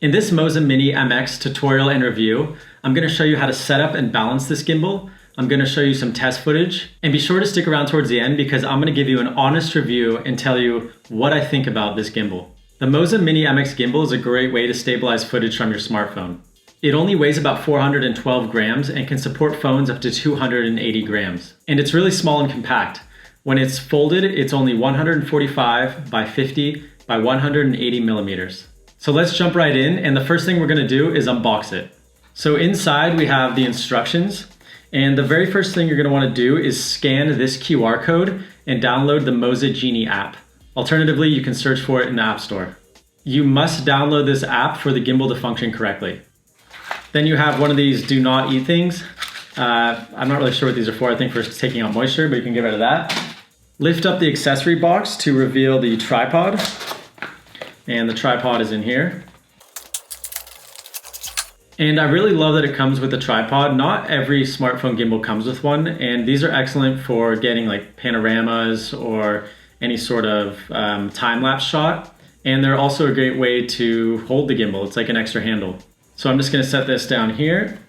In this Moza Mini MX tutorial and review, I'm going to show you how to set up and balance this gimbal. I'm going to show you some test footage, and be sure to stick around towards the end because I'm going to give you an honest review and tell you what I think about this gimbal. The Moza Mini MX gimbal is a great way to stabilize footage from your smartphone. It only weighs about 412 grams and can support phones up to 280 grams. And it's really small and compact. When it's folded, it's only 145 by 50 by 180 millimeters. So let's jump right in, and the first thing we're gonna do is unbox it. So inside we have the instructions, and the very first thing you're gonna wanna do is scan this QR code and download the Moza Genie app. Alternatively, you can search for it in the App Store. You must download this app for the gimbal to function correctly. Then you have one of these do not eat things. I'm not really sure what these are for. I think for taking out moisture, but you can get rid of that. Lift up the accessory box to reveal the tripod. And the tripod is in here. And I really love that it comes with a tripod. Not every smartphone gimbal comes with one, and these are excellent for getting like panoramas or any sort of time-lapse shot. And they're also a great way to hold the gimbal. It's like an extra handle. So I'm just gonna set this down here.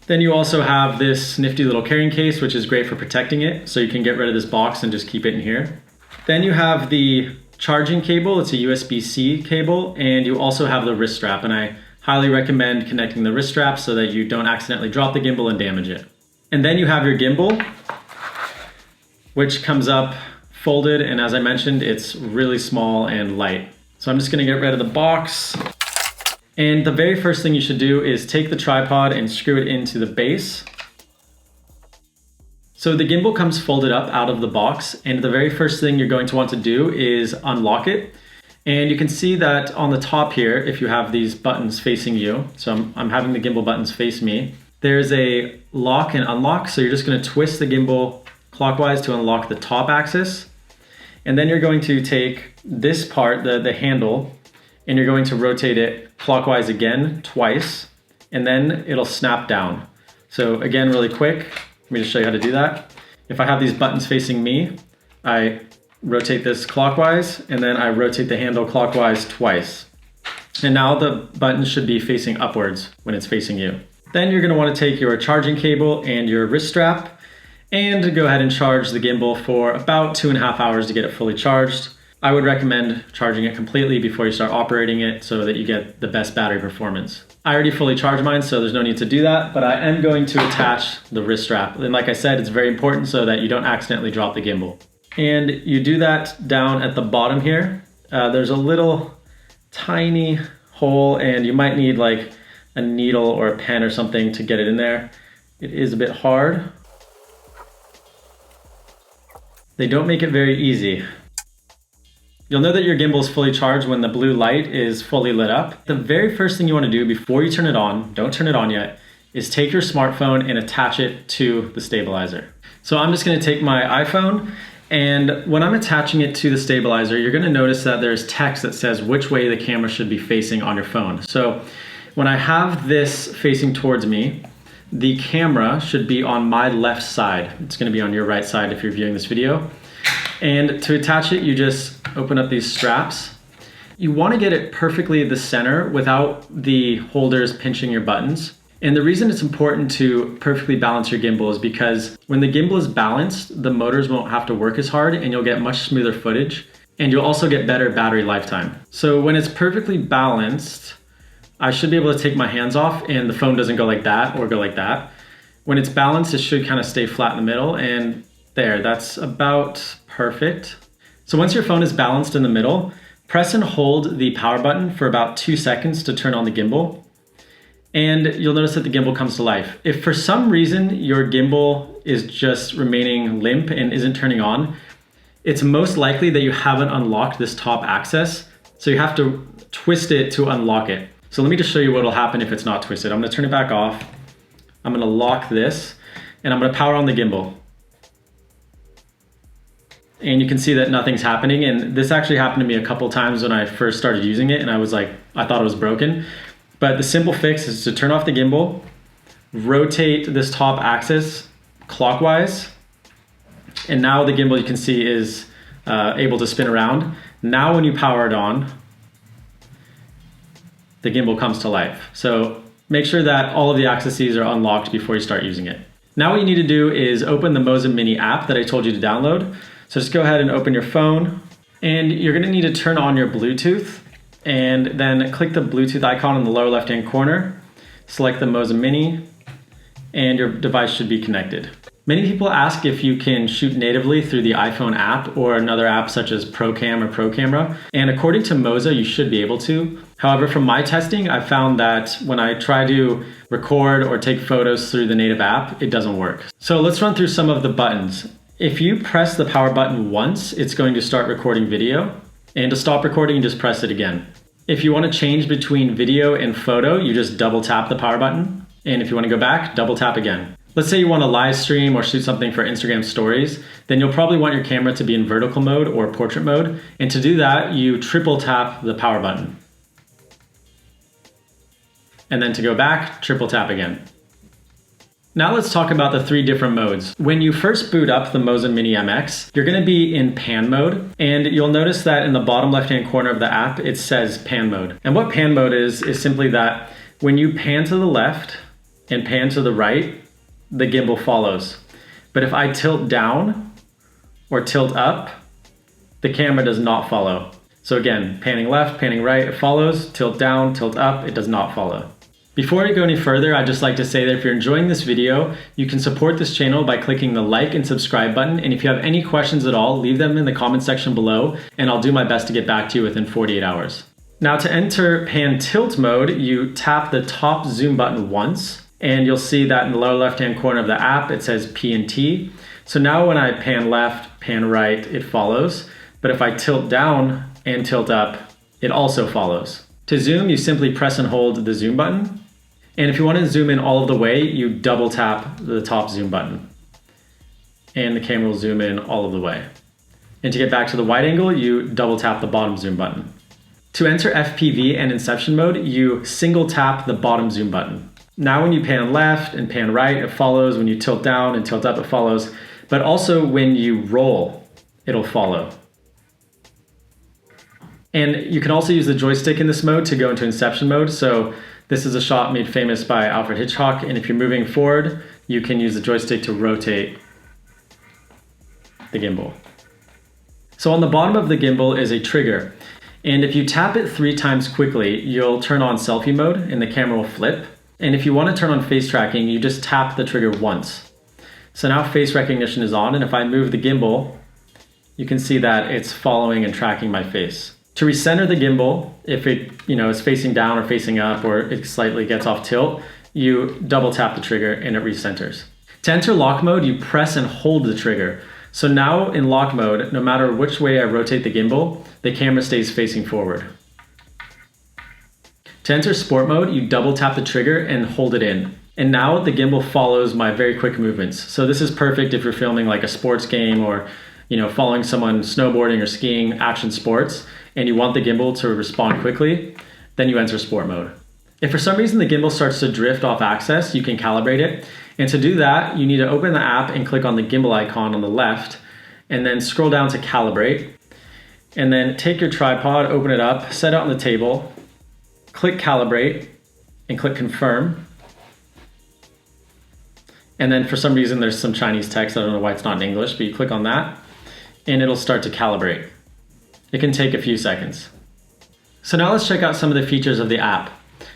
Then you also have this nifty little carrying case, which is great for protecting it. So you can get rid of this box and just keep it in here. Then you have the charging cable. It's a USB-C cable, and you also have the wrist strap. And I highly recommend connecting the wrist strap so that you don't accidentally drop the gimbal and damage it. And then you have your gimbal, which comes up folded. And as I mentioned, it's really small and light. So I'm just gonna get rid of the box. And the very first thing you should do is take the tripod and screw it into the base. So the gimbal comes folded up out of the box, and the very first thing you're going to want to do is unlock it. And you can see that on the top here, if you have these buttons facing you, so I'm having the gimbal buttons face me, there's a lock and unlock. So you're just gonna twist the gimbal clockwise to unlock the top axis. And then you're going to take this part, the handle, and you're going to rotate it clockwise again twice, and then it'll snap down. So again, really quick, let me just show you how to do that. If I have these buttons facing me, I rotate this clockwise, and then I rotate the handle clockwise twice. And now the button should be facing upwards when it's facing you. Then you're gonna wanna take your charging cable and your wrist strap and go ahead and charge the gimbal for about 2.5 hours to get it fully charged. I would recommend charging it completely before you start operating it so that you get the best battery performance. I already fully charged mine, so there's no need to do that, but I am going to attach the wrist strap. And like I said, it's very important so that you don't accidentally drop the gimbal. And you do that down at the bottom here. There's a little tiny hole, and you might need like a needle or a pen or something to get it in there. It is a bit hard. They don't make it very easy. You'll know that your gimbal is fully charged when the blue light is fully lit up. The very first thing you want to do before you turn it on, don't turn it on yet, is take your smartphone and attach it to the stabilizer. So I'm just going to take my iPhone, and when I'm attaching it to the stabilizer, you're going to notice that there's text that says which way the camera should be facing on your phone. So when I have this facing towards me, the camera should be on my left side. It's going to be on your right side if you're viewing this video. And to attach it, you just open up these straps. You want to get it perfectly the center without the holders pinching your buttons. And the reason it's important to perfectly balance your gimbal is because when the gimbal is balanced, the motors won't have to work as hard and you'll get much smoother footage. And you'll also get better battery lifetime. So when it's perfectly balanced, I should be able to take my hands off and the phone doesn't go like that or go like that. When it's balanced, it should kind of stay flat in the middle, and there, that's about perfect. So once your phone is balanced in the middle, press and hold the power button for about 2 seconds to turn on the gimbal. And you'll notice that the gimbal comes to life. If for some reason your gimbal is just remaining limp and isn't turning on, it's most likely that you haven't unlocked this top axis. So you have to twist it to unlock it. So let me just show you what will happen if it's not twisted. I'm gonna turn it back off. I'm gonna lock this, and I'm gonna power on the gimbal. And you can see that nothing's happening. And this actually happened to me a couple times when I first started using it, and I thought it was broken. But the simple fix is to turn off the gimbal, rotate this top axis clockwise, and now the gimbal, you can see, is able to spin around. Now when you power it on, the gimbal comes to life. So make sure that all of the accessories are unlocked before you start using it. Now what you need to do is open the Moza Mini app that I told you to download. So just go ahead and open your phone, and you're gonna need to turn on your Bluetooth, and then click the Bluetooth icon in the lower left-hand corner, select the Moza Mini, and your device should be connected. Many people ask if you can shoot natively through the iPhone app or another app such as ProCam or ProCamera, and according to Moza, you should be able to. However, from my testing, I found that when I try to record or take photos through the native app, it doesn't work. So let's run through some of the buttons. If you press the power button once, it's going to start recording video, and to stop recording, just press it again. If you want to change between video and photo, you just double tap the power button, and if you want to go back, double tap again. Let's say you want to live stream or shoot something for Instagram stories, then you'll probably want your camera to be in vertical mode or portrait mode. And to do that, you triple tap the power button. And then to go back, triple tap again. Now let's talk about the 3 different modes. When you first boot up the Moza Mini MX, you're going to be in pan mode, and you'll notice that in the bottom left-hand corner of the app, it says pan mode. And what pan mode is simply that when you pan to the left and pan to the right, the gimbal follows. But if I tilt down or tilt up, the camera does not follow. So again, panning left, panning right, it follows. Tilt down, tilt up, it does not follow. Before I go any further, I'd just like to say that if you're enjoying this video, you can support this channel by clicking the like and subscribe button. And if you have any questions at all, leave them in the comment section below, and I'll do my best to get back to you within 48 hours. Now to enter pan tilt mode, you tap the top zoom button once, and you'll see that in the lower left-hand corner of the app, it says P and T. So now when I pan left, pan right, it follows. But if I tilt down and tilt up, it also follows. To zoom, you simply press and hold the zoom button. And if you want to zoom in all of the way, you double tap the top zoom button. And the camera will zoom in all of the way. And to get back to the wide angle, you double tap the bottom zoom button. To enter FPV and Inception mode, you single tap the bottom zoom button. Now when you pan left and pan right, it follows. When you tilt down and tilt up, it follows. But also when you roll, it'll follow. And you can also use the joystick in this mode to go into Inception mode. So this is a shot made famous by Alfred Hitchcock. And if you're moving forward, you can use the joystick to rotate the gimbal. So on the bottom of the gimbal is a trigger. And if you tap it 3 times quickly, you'll turn on selfie mode and the camera will flip. And if you want to turn on face tracking, you just tap the trigger once. So now face recognition is on, and if I move the gimbal, you can see that it's following and tracking my face. To recenter the gimbal, if it is facing down or facing up, or it slightly gets off tilt, you double tap the trigger and it recenters. To enter lock mode, you press and hold the trigger. So now in lock mode, no matter which way I rotate the gimbal, the camera stays facing forward. To enter sport mode, you double tap the trigger and hold it in. And now the gimbal follows my very quick movements. So this is perfect if you're filming like a sports game or following someone snowboarding or skiing, action sports, and you want the gimbal to respond quickly, then you enter sport mode. If for some reason the gimbal starts to drift off axis, you can calibrate it. And to do that, you need to open the app and click on the gimbal icon on the left, and then scroll down to Calibrate. And then take your tripod, open it up, set it on the table, click Calibrate, and click Confirm. And then for some reason there's some Chinese text, I don't know why it's not in English, but you click on that, and it'll start to calibrate. It can take a few seconds. So now let's check out some of the features of the app.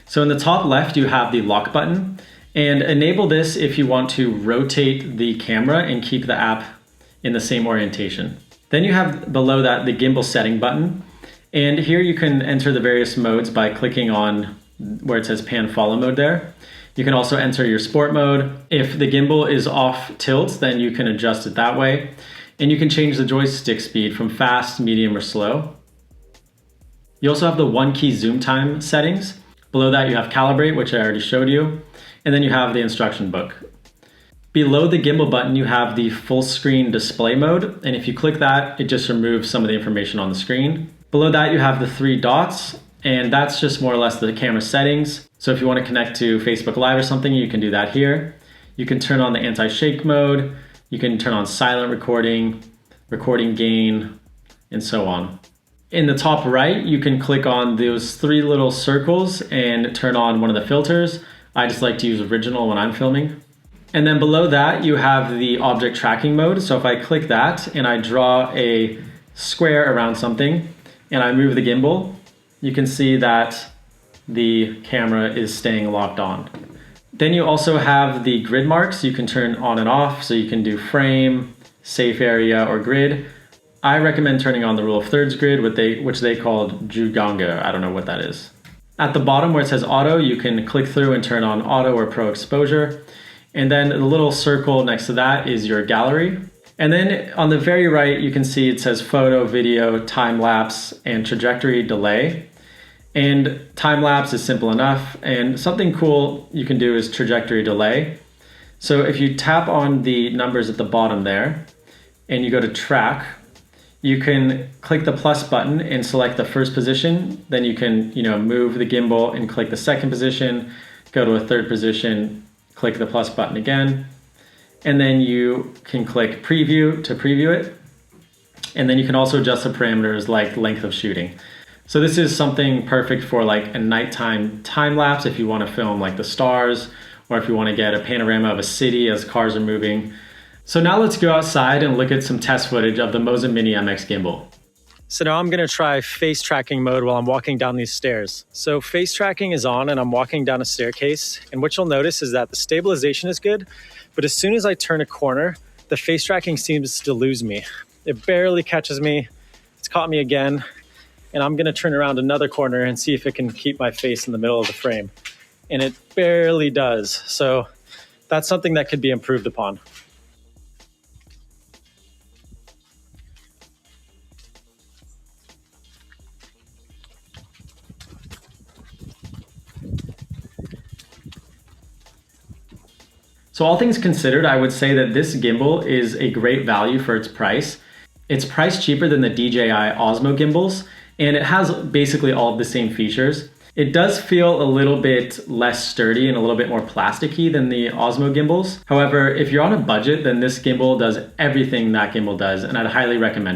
So in the top left, you have the lock button, and enable this if you want to rotate the camera and keep the app in the same orientation. Then you have below that the gimbal setting button, and here you can enter the various modes by clicking on where it says pan follow mode there. You can also enter your sport mode. If the gimbal is off tilt, then you can adjust it that way. And you can change the joystick speed from fast, medium, or slow. You also have the 1-key zoom time settings. Below that you have Calibrate, which I already showed you. And then you have the instruction book. Below the gimbal button, you have the full screen display mode. And if you click that, it just removes some of the information on the screen. Below that, you have the 3 dots, and that's just more or less the camera settings. So if you want to connect to Facebook Live or something, you can do that here. You can turn on the anti-shake mode. You can turn on silent recording, recording gain, and so on. In the top right, you can click on those 3 little circles and turn on one of the filters. I just like to use original when I'm filming. And then below that, you have the object tracking mode. So if I click that and I draw a square around something and I move the gimbal, you can see that the camera is staying locked on. Then you also have the grid marks you can turn on and off. So you can do frame, safe area, or grid. I recommend turning on the rule of thirds grid, which they called Juganga. I don't know what that is. At the bottom where it says auto, you can click through and turn on auto or pro exposure. And then the little circle next to that is your gallery. And then on the very right, you can see it says photo, video, time lapse, and trajectory delay. And time lapse is simple enough. And something cool you can do is trajectory delay. So if you tap on the numbers at the bottom there and you go to track, you can click the plus button and select the first position. Then you can, move the gimbal and click the second position, go to a third position, click the plus button again. And then you can click preview to preview it. And then you can also adjust the parameters like length of shooting. So this is something perfect for like a nighttime time lapse if you want to film like the stars, or if you want to get a panorama of a city as cars are moving. So now let's go outside and look at some test footage of the Moza Mini MX gimbal. So now I'm gonna try face tracking mode while I'm walking down these stairs. So face tracking is on and I'm walking down a staircase. And what you'll notice is that the stabilization is good, but as soon as I turn a corner, the face tracking seems to lose me. It barely catches me. It's caught me again. And I'm gonna turn around another corner and see if it can keep my face in the middle of the frame. And it barely does. So that's something that could be improved upon. So all things considered, I would say that this gimbal is a great value for its price. It's priced cheaper than the DJI Osmo gimbals, and it has basically all of the same features. It does feel a little bit less sturdy and a little bit more plasticky than the Osmo gimbals. However, if you're on a budget, then this gimbal does everything that gimbal does, and I'd highly recommend it.